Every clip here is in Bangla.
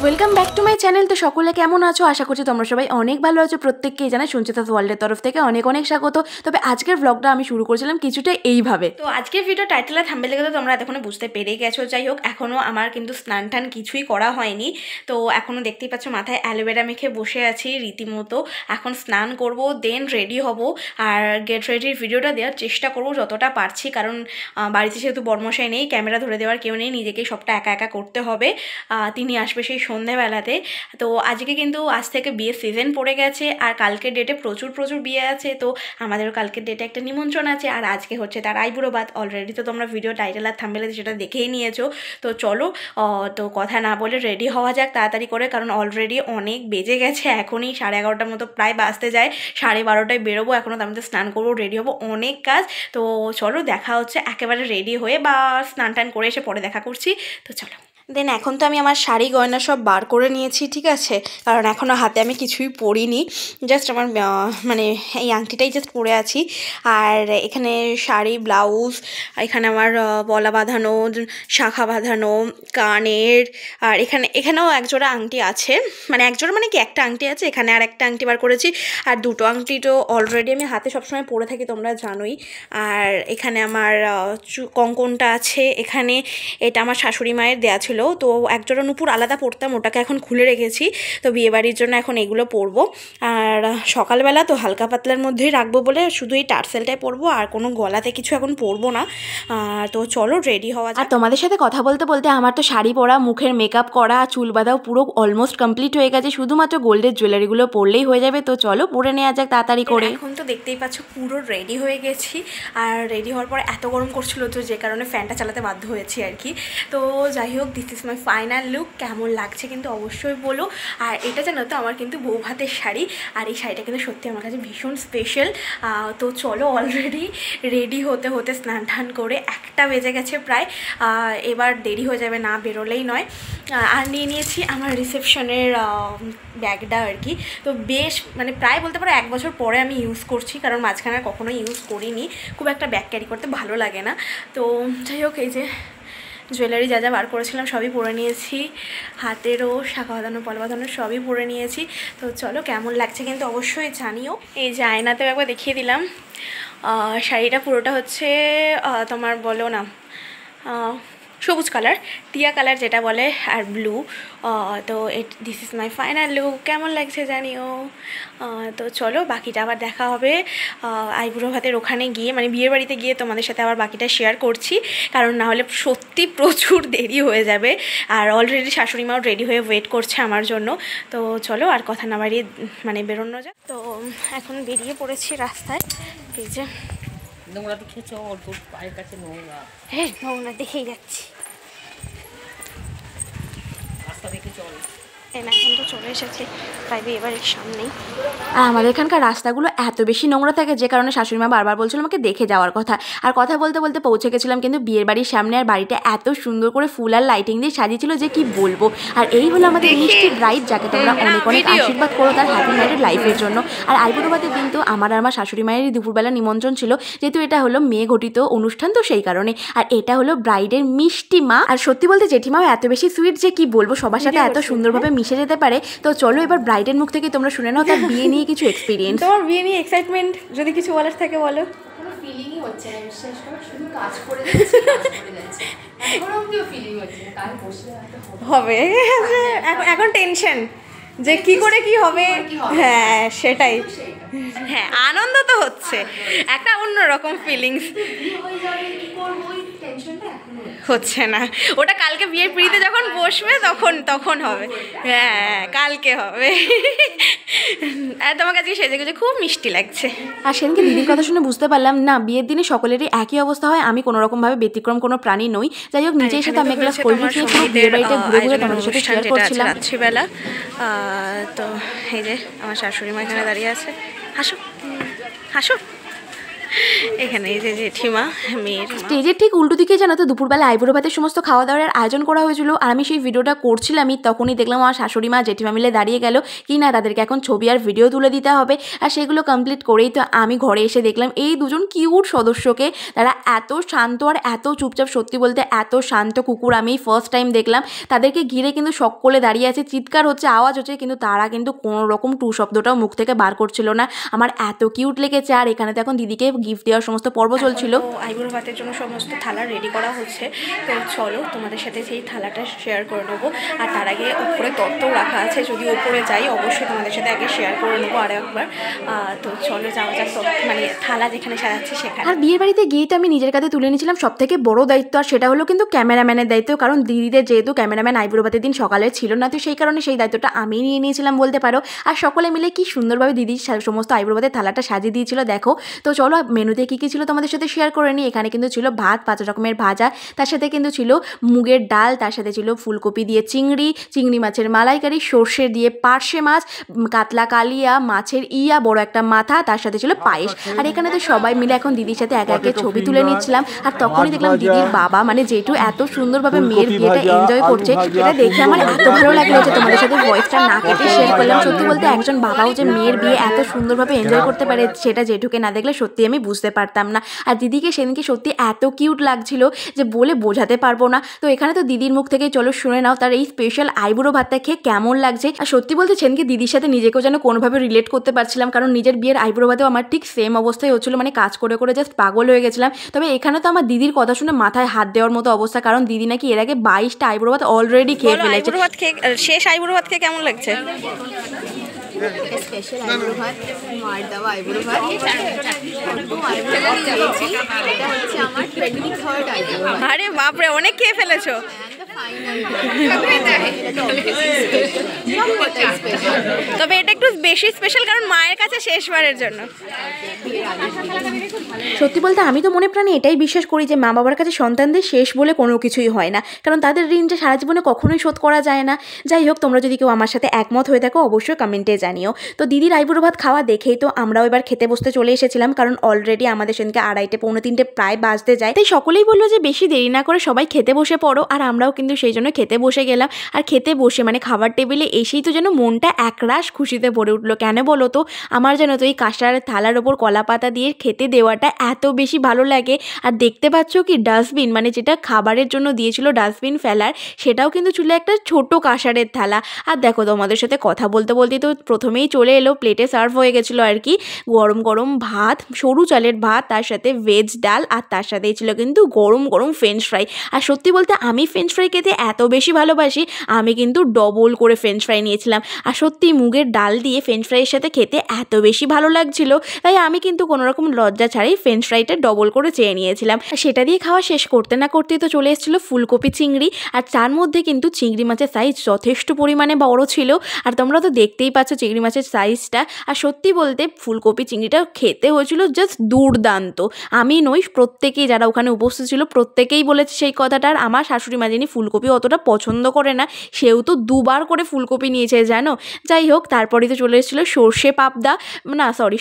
Welcome back to my channel. তো সকলে কেমন আছো? আশা করছি তোমরা সবাই অনেক ভালো আছো। প্রত্যেককেই জানাই সঞ্চিতা ওয়ার্ল্ডের তরফ থেকে অনেক অনেক স্বাগত। তবে আজকের ব্লগটা আমি শুরু করেছিলাম কিছুটা এইভাবে। তো আজকের ভিডিও টাইটেল আর থাম্বনেল দেখে তো তোমরা এতক্ষণে বুঝতে পেরে গেছো। যাই হোক, এখনও আমার কিন্তু স্নান টান কিছুই করা হয়নি। তো এখনও দেখতেই পাচ্ছ মাথায় অ্যালোভেরা মেখে বসে আছি রীতিমতো। এখন স্নান করব, দেন রেডি হব আর গেট রেডির ভিডিওটা দেওয়ার চেষ্টা করব যতটা পারছি, কারণ বাড়িতে যেহেতু বর্মশাই নেই, ক্যামেরা ধরে দেওয়ার কেউ নেই, নিজেকেই সবটা একা একা করতে হবে। তিনি আসবে সেই সন্ধ্যেবেলাতে। তো আজকে কিন্তু আজ থেকে বিয়ের সিজন পড়ে গেছে আর কালকের ডেটে প্রচুর বিয়ে আছে। তো আমাদেরও কালকের ডেটে একটা নিমন্ত্রণ আছে আর আজকে হচ্ছে তার আইবুড়ো ভাত। অলরেডি তো তোমরা ভিডিও টাইটেল আর থাম্বনেলে সেটা দেখেই নিয়েছো। তো চলো, তো কথা না বলে রেডি হওয়া যাক তাড়াতাড়ি করে, কারণ অলরেডি অনেক বেজে গেছে। এখনই 11:30 মতো প্রায় বাজতে যায়, 12:30টায় বেরোবো। এখনও তার মধ্যে স্নান করবো, রেডি হবো, অনেক কাজ। তো চলো, দেখা হচ্ছে একেবারে রেডি হয়ে বা স্নান টান করে এসে পরে দেখা করছি। তো চলো। দেন এখন তো আমি আমার শাড়ি গয়না সব বার করে নিয়েছি, ঠিক আছে, কারণ এখনও হাতে আমি কিছুই পরিনি। জাস্ট আমার মানে এই আংটিটাই জাস্ট পরে আছি। আর এখানে শাড়ি, ব্লাউজ, এখানে আমার বলা বাঁধানো, শাখা বাঁধানো, কানের, আর এখানেও একজোড়া আংটি আছে। মানে একজোড়া মানে কি, একটা আংটি আছে, এখানে আর একটা আংটি বার করেছি। আর দুটো আংটি তো অলরেডি আমি হাতে সবসময় পরে থাকি, তোমরা জানোই। আর এখানে আমার কঙ্কনটা আছে। এখানে এটা আমার শাশুড়ি মায়ের দেয়া ছিল, তো একজোড়া নুপুর আলাদা পরতাম, ওটাকে এখন খুলে রেখেছি। তো বিয়েবাড়ির জন্য এখন এগুলো পরবো। আর সকালবেলা তো হালকা পাতলার মধ্যেই রাখবো বলে শুধু এই টার্সেলটাই পরবো, আর কোনো গলাতে কিছু এখন পরবো না। তো চলো রেডি হওয়া যায়। আর তোমাদের সাথে কথা বলতে বলতে আমার তো শাড়ি পরা, মুখের মেকআপ করা, চুল বাঁধাও পুরো অলমোস্ট কমপ্লিট হয়ে গেছে। শুধুমাত্র গোল্ডের জুয়েলারিগুলো পরলেই হয়ে যাবে। তো চলো পরে নেওয়া যাক তাড়াতাড়ি করে। এখন তো দেখতেই পাচ্ছ পুরো রেডি হয়ে গেছি। আর রেডি হওয়ার পর এত গরম করছিল, তো যে কারণে ফ্যানটা চালাতে বাধ্য হয়েছি আর কি। তো যাই হোক, this is my final look. কেমন লাগছে কিন্তু অবশ্যই বলো। আর এটা জানো তো আমার কিন্তু বউ ভাতের শাড়ি, আর এই শাড়িটা কিন্তু সত্যি আমার কাছে ভীষণ স্পেশাল। তো চলো, অলরেডি রেডি হতে হতে স্নান টান করে 1টা বেজে গেছে প্রায়। এবার দেরি হয়ে যাবে, না বেরোলেই নয়। আর নিয়ে নিয়েছি আমার রিসেপশনের ব্যাগটা আর কি। তো বেশ মানে প্রায় বলতে পারো 1 বছর পরে আমি ইউজ করছি, কারণ মাঝখানে কখনোই ইউজ করিনি। খুব একটা ব্যাগ ক্যারি করতে ভালো লাগে না। তো যাই হোক, এই যে জুয়েলারি যা যা বার করেছিলাম সবই পরে নিয়েছি, হাতেরও শাখা বাঁধানো, পলা বাঁধানো সবই পরে নিয়েছি। তো চলো, কেমন লাগছে কিন্তু অবশ্যই জানিও। এই যে আয়নাতেও একবার দেখিয়ে দিলাম। শাড়িটা পুরোটা হচ্ছে তোমার বলো না সবুজ কালার, টিয়া কালার যেটা বলে, আর ব্লু। তো this is my final look. কেমন লাগছে জানিও। তো চলো, বাকিটা আবার দেখা হবে আইবুড়ো ভাতের ওখানে গিয়ে, মানে বিয়ের বাড়িতে গিয়ে তোমাদের সাথে আবার বাকিটা শেয়ার করছি, কারণ না হলে সত্যি প্রচুর দেরি হয়ে যাবে। আর অলরেডি শাশুড়ি মাও রেডি হয়ে ওয়েট করছে আমার জন্য। তো চলো, আর কথা না বাড়িয়ে মানে বেরোনো যায়। তো এখন বেরিয়ে পড়েছি রাস্তায়। এই যে নোংরা দেখেছো, ওর পায়ের কাছে নোংরা। হ্যাঁ, নোংরা দেখেই যাচ্ছি, রাস্তা দেখে চল। এখন তো চলে এসেছি প্রায় বিয়েবাড়ির সামনেই। আর আমাদের এখানকার রাস্তাগুলো এত বেশি নোংরা থাকে, যে কারণে শাশুড়িমা বারবার বলছিল আমাকে দেখে যাওয়ার কথা। আর কথা বলতে বলতে পৌঁছে গেছিলাম কিন্তু বিয়ের বাড়ির সামনে। আর বাড়িটা এত সুন্দর করে ফুল আর লাইটিং দিয়ে সাজিয়েছিল যে কি বলবো। আর এই হলো আমাদের মিষ্টি ব্রাইড, যাকে তোমরা অনেক অনেক আশীর্বাদ করো তার হ্যাপি ম্যারিড লাইফের জন্য। আর আইবুড়ো ভাতের দিন তো আমার আর আমার শাশুড়ি মায়েরই দুপুরবেলা নিমন্ত্রণ ছিল, যেহেতু এটা হলো মেয়ে ঘটিত অনুষ্ঠান, তো সেই কারণে। আর এটা হলো ব্রাইডের মিষ্টি মা। আর সত্যি বলতে জেঠিমাও এত বেশি সুইট যে কি বলবো, সবার সাথে এত সুন্দরভাবে মিশে যেতে পারে। তো চলো এবার ব্রাইডের মুখ থেকে তোমরা শুনে নাও তার বিয়ে নিয়ে কিছু এক্সপিরিয়েন্স। তোমার বিয়ে নিয়ে এক্সাইটমেন্ট যদি কিছু বলার থাকে বলো। কোনো ফিলিংই হচ্ছে না, বিশ্বাস করো, শুধু কাজ করে যাচ্ছি, এখনো অব্দিও ফিলিং হচ্ছে না, কাল বসলে হবে। এখন টেনশন যে কি করে কি হবে। হ্যাঁ সেটাই, হ্যাঁ আনন্দ তো হচ্ছে, একটা অন্যরকম ফিলিংস হচ্ছে না। ওটা কালকে বিয়ের পিড়িতে যখন বসবে তখন হবে। হ্যাঁ কালকে হবে। আর তোমার কাছে সেজে গুজে খুব মিষ্টি লাগছে। আর সেদিনকে দিদির কথা শুনে বুঝতে পারলাম না, বিয়ের দিনে সকলেরই একই অবস্থা হয়, আমি কোনো রকমভাবে ব্যতিক্রম কোনো প্রাণী নই। যাই হোক, নিজের সাথে আমি গ্লাস কোল্ড ড্রিঙ্ক নিয়ে বিয়ের বাড়িতে ঘুরে ঘুরে তোমাদের সাথে শেয়ার করছিলাম রাত্রিবেলা। তো এই যে আমার শাশুড়ি মা এখানে দাঁড়িয়ে আছে। হাসো হাসো এখানে এই যে জেঠিমা মেয়ের স্টেজের ঠিক উল্টো দিকে জানো তো দুপুরবেলা আইবুড়ো ভাতের সমস্ত খাওয়া দাওয়ার আয়োজন করা হয়েছিল। আর আমি সেই ভিডিওটা করছিলামই, তখনই দেখলাম আমার শাশুড়ি মা জেঠিমা মিলে দাঁড়িয়ে গেল কি না তাদেরকে এখন ছবি আর ভিডিও তুলে দিতে হবে। আর সেগুলো কমপ্লিট করেই তো আমি ঘরে এসে দেখলাম এই দুজন কিউট সদস্যকে, তারা এত শান্ত আর এত চুপচাপ, সত্যি বলতে এত শান্ত কুকুর আমি ফার্স্ট টাইম দেখলাম। তাদেরকে ঘিরে কিন্তু সকলে দাঁড়িয়ে আছে, চিৎকার হচ্ছে, আওয়াজ হচ্ছে, কিন্তু তারা কিন্তু কোনো রকম টু শব্দটাও মুখ থেকে বার করছিল না। আমার এত কিউট লেগেছে। আর এখানে তো এখন দিদিকে গিফট দেওয়ার সমস্ত পর্ব চলছিল। আইবুড়ো ভাতের জন্য সমস্ত থালা রেডি করা হচ্ছে, তো চলো তোমাদের সাথে সেই থালাটা শেয়ার করে নেবো। আর তার আগে উপরে তত্ত্ব রাখা আছে, যদি উপরে যাই অবশ্যই তোমাদের সাথে আগে শেয়ার করে নেবো আরও একবার। তো চলো যাওয়া যাক, মানে থালা যেখানে সাজাচ্ছে সেখানে। আর বিয়ের বাড়িতে গিয়ে তো আমি নিজের কাছে তুলে নিয়েছিলাম সব থেকে বড় দায়িত্ব, আর সেটা হলো কিন্তু ক্যামেরাম্যানের দায়িত্ব। কারণ দিদিদের যেহেতু ক্যামেরাম্যান আইবুড়ো ভাতের দিন সকালে ছিল না, তো সেই কারণে সেই দায়িত্বটা আমি নিয়ে নিয়েছিলাম বলতে পারো। আর সকলে মিলে কি সুন্দরভাবে দিদি সমস্ত আইবুড়ো ভাতের থালাটা সাজিয়ে দিয়েছিল দেখো। তো চলো মেনুতে কী কী ছিল তোমাদের সাথে শেয়ার করে নিই। এখানে কিন্তু ছিল ভাত, 5 রকমের ভাজা, তার সাথে কিন্তু ছিল মুগের ডাল, তার সাথে ছিল ফুলকপি দিয়ে চিংড়ি মাছের মালাইকারি, সর্ষে দিয়ে পার্শে মাছ, কাতলা কালিয়া, মাছের ইয়া, বড় একটা মাথা, তার সাথে ছিল পায়েস। আর এখানে তো সবাই মিলে এখন দিদির সাথে একে একে ছবি তুলে নিচ্ছিলাম। আর তখনই দেখলাম দিদির বাবা মানে জেঠু এত সুন্দরভাবে মেয়ের বিয়েটা এনজয় করছে, সেটা দেখে আমার এত ভালো লাগলো যে তোমাদের সাথে ভয়েসটা না কেটে শেয়ার করলাম। সত্যি বলতে একজন বাবাও যে মেয়ের বিয়ে এত সুন্দরভাবে এনজয় করতে পারে সেটা জেঠুকে না দেখলে সত্যি আমি বুঝতে পারতাম না। আর দিদিকে সেদিনকে সত্যি এত কিউট লাগছিল যে বলে বোঝাতে পারবো না। তো এখানে তো দিদির মুখ থেকে চলো শুনে নাও তার এই স্পেশাল আইবুড়ো ভাতটা খেয়ে কেমন লাগছে। আর সত্যি বলতে সেদিনকে দিদির সাথে নিজেকেও যেন কোনোভাবে রিলেট করতে পারছিলাম, কারণ নিজের বিয়ের আইবুড়ো ভাতেও আমার ঠিক সেম অবস্থায় হচ্ছিলো, মানে কাজ করে করে জাস্ট পাগল হয়ে গেছিলাম। তবে এখানে তো আমার দিদির কথা শুনে মাথায় হাত দেওয়ার মতো অবস্থা, কারণ দিদি নাকি এর আগে 22টা আইবুড়ো ভাত অলরেডি খেয়ে ফেলেছে। শেষ আইবুড়ো ভাত খেয়ে কেমন লাগছে? স্পেশাল আইবুড়ো ভাত, মার দেওয়া আইবুড়ো ভাত, এটা হচ্ছে আমার 23rd আইবুড়ো ভাত। আরে বাপরে, অনেক খেয়ে ফেলেছো। তবে এটা একটু বেশি স্পেশাল কারণ মায়ের কাছে শেষবারের জন্য। সত্যি বলতে আমি তো মনে প্রাণে এটাই বিশ্বাস করি যে মা বাবার কাছে সন্তানদের শেষ বলে কোনো কিছুই হয় না, কারণ তাদের ঋণ যে সারা জীবনে কখনোই শোধ করা যায় না। যাই হোক, তোমরা যদি কেউ আমার সাথে একমত হয়ে থাকো অবশ্যই কমেন্টে জানিও। তো দিদির আইবুড়ো ভাত খাওয়া দেখেই তো আমরাও এবার খেতে বসতে চলে এসেছিলাম, কারণ অলরেডি আমাদের সেদিনকে 2:30 পৌনে 3টে প্রায় বাজতে যায়। তাই সকলেই বললো যে বেশি দেরি না করে সবাই খেতে বসে পড়ো। আর আমরাও কিন্তু সেই জন্য খেতে বসে গেলাম। আর খেতে বসে মানে খাবার টেবিলে এসেই তো যেন মনটা একরাশ খুশিতে ভরে উঠলো। কেন বলো তো, আমার যেন তো এই কাঁসার থালার ওপর কলা পাতা দিয়ে খেতে দেওয়াটা এত বেশি ভালো লাগে। আর দেখতে পাচ্ছ কি ডাস্টবিন, মানে যেটা খাবারের জন্য দিয়েছিল ডাস্টবিন ফেলার, সেটাও কিন্তু ছিল একটা ছোট কাঁসারের থালা। আর দেখো তোমাদের সাথে কথা বলতে বলতে তো প্রথমেই চলে এলো, প্লেটে সার্ভ হয়ে গেছিলো আর কি গরম গরম ভাত, সরু চালের ভাত, তার সাথে ভেজ ডাল, আর তার সাথেই ছিল কিন্তু গরম গরম ফ্রেঞ্চ ফ্রাই। আর সত্যি বলতে আমি ফ্রেঞ্চ ফ্রাই খেতে এত বেশি ভালোবাসি, আমি কিন্তু ডবল করে ফ্রেঞ্চ ফ্রাই নিয়েছিলাম। আর সত্যি মুগের ডাল দিয়ে ফ্রেঞ্চ ফ্রাইয়ের সাথে খেতে এত বেশি ভালো লাগছিল, তাই আমি কিন্তু কোনো রকম লজ্জা ছাড়াই ফ্রেঞ্চ ফ্রাইটা ডবল করে চেয়ে নিয়েছিলাম। সেটা দিয়ে খাওয়া শেষ করতে না করতেই তো চলে এসেছিলো ফুলকপি চিংড়ি, আর তার মধ্যে কিন্তু চিংড়ি মাছের সাইজ যথেষ্ট পরিমাণে বড় ছিল। আর তোমরা তো দেখতেই পাচ্ছ চিংড়ি মাছের সাইজটা। আর সত্যি বলতে ফুলকপি চিংড়িটা খেতে হয়েছিল জাস্ট দুর্দান্ত। আমি নই, প্রত্যেকেই যারা ওখানে উপস্থিত ছিল প্রত্যেকেই বলেছে সেই কথাটা। আর আমার শাশুড়ি মা যিনি ফুলকপি অতটা পছন্দ করে না, সেও তো 2বার করে ফুলকপি নিয়েছে জানো। যাই হোক, তারপরেই তো চলে এসেছিলো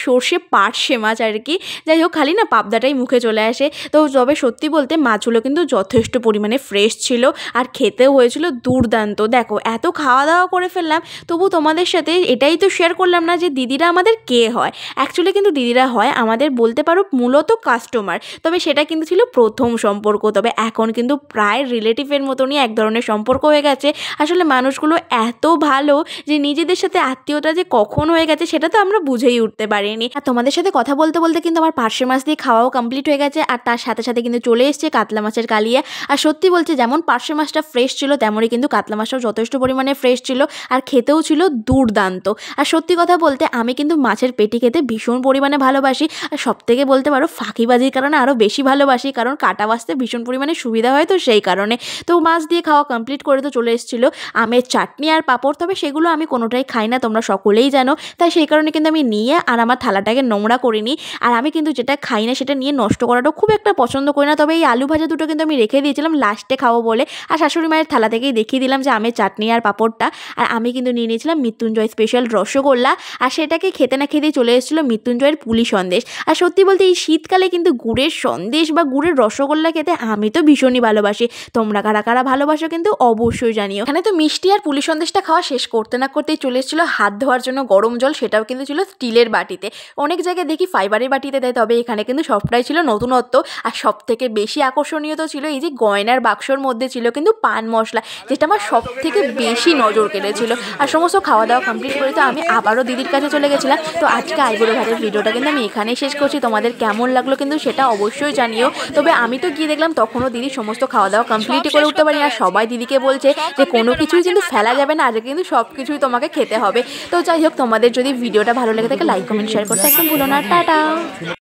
সর্ষে পার্শে মাছ আর কি। যাই হোক, খালি না পাবদাটাই মুখে চলে আসে। তো তবে সত্যি বলতে মাছগুলো কিন্তু যথেষ্ট পরিমাণে ফ্রেশ ছিল, আর খেতেও হয়েছিল দুর্দান্ত। দেখো এত খাওয়া দাওয়া করে ফেললাম, তবু তোমাদের সাথে এটাই তো শেয়ার করলাম না যে দিদিরা আমাদের কে হয়। অ্যাকচুয়ালি কিন্তু দিদিরা হয় আমাদের বলতে পারো মূলত কাস্টমার। তবে সেটা কিন্তু ছিল প্রথম সম্পর্ক, তবে এখন কিন্তু প্রায় রিলেটিভের মতনই এক ধরনের সম্পর্ক হয়ে গেছে। আসলে মানুষগুলো এত ভালো যে নিজেদের সাথে আত্মীয়তা যে কখন হয়ে গেছে সেটা তো আমরা বুঝেই উঠতে পারিনি। আর তোমাদের সাথে কথা বলতে বলতে কিন্তু আমার পার্শে মাছ দিয়ে খাওয়াও কমপ্লিট হয়ে গেছে, আর তার সাথে সাথে কিন্তু চলে এসছে কাতলা মাছের কালিয়া। আর সত্যি বলছে যেমন পার্শে মাছটা ফ্রেশ ছিল তেমনই কিন্তু কাতলা মাছটাও যথেষ্ট পরিমাণে ফ্রেশ ছিল, আর খেতেও ছিল দুর্দান্ত। আর সত্যি কথা বলতে আমি কিন্তু মাছের পেটি খেতে ভীষণ পরিমাণে ভালোবাসি, আর সবথেকে বলতে পারো ফাঁকিবাজির কারণে আরও বেশি ভালোবাসি, কারণ কাটা বাছতে ভীষণ পরিমাণে সুবিধা হয়, তো সেই কারণে। তো মা মাছ দিয়ে খাওয়া কমপ্লিট করে তো চলে এসেছিলো আমের চাটনি আর পাঁপড়। তবে সেগুলো আমি কোনোটাই খাই না, তোমরা সকলেই জানো। তাই সেই কারণে কিন্তু আমি নিয়ে আর আমার থালাটাকে নোংরা করিনি। আর আমি কিন্তু যেটা খাই না সেটা নিয়ে নষ্ট করাটাও খুব একটা পছন্দ করি না। তবে এই আলু ভাজা দুটো কিন্তু আমি রেখে দিয়েছিলাম লাস্টে খাবো বলে। আর শাশুড়ি মায়ের থালা থেকেই দেখিয়ে দিলাম যে আমের চাটনি আর পাঁপড়টা। আর আমি কিন্তু নিয়ে নিয়েছিলাম মৃত্যুঞ্জয় স্পেশাল রসগোল্লা। আর সেটাকে খেতে না খেতেই চলে এসেছিলো মৃত্যুঞ্জয়ের পুলি সন্দেশ। আর সত্যি বলতে এই শীতকালে কিন্তু গুড়ের সন্দেশ বা গুড়ের রসগোল্লা খেতে আমি তো ভীষণই ভালোবাসি। তোমরা কারা কারা ভালোবাসো কিন্তু অবশ্যই জানিও। এখানে তো মিষ্টি আর পুলি সন্দেশটা খাওয়া শেষ করতে না করতেই চলে এসেছিলো হাত ধোয়ার জন্য গরম জল। সেটাও কিন্তু ছিল স্টিলের বাটিতে। অনেক জায়গায় দেখি ফাইবারের বাটিতে দেয়, তবে এখানে কিন্তু সবটাই ছিল নতুনত্ব। আর সব থেকে বেশি আকর্ষণীয় তো ছিল এই যে গয়নার বাক্সর মধ্যে ছিল কিন্তু পান মশলা, যেটা আমার সব থেকে বেশি নজর কেড়েছিল। আর সমস্ত খাওয়া দাওয়া কমপ্লিট করে তো আমি আবারও দিদির কাছে চলে গেছিলাম। তো আজকে আইবুড়ো ভাতের ভিডিওটা কিন্তু আমি এখানেই শেষ করছি। তোমাদের কেমন লাগলো কিন্তু সেটা অবশ্যই জানিও। তবে আমি তো গিয়ে দেখলাম তখনও দিদি সমস্ত খাওয়া দাওয়া কমপ্লিট করে উঠতে পারি। আর সবাই দিদিকে বলছে যে কোনো কিছুই কিন্তু ফেলা যাবে না, আজকে কিন্তু সব কিছুই তোমাকে খেতে হবে। তো যাই হোক, তোমাদের যদি ভিডিওটা ভালো লেগে থাকে লাইক কমেন্ট শেয়ার করতে একদম ভুলো না। টাটা।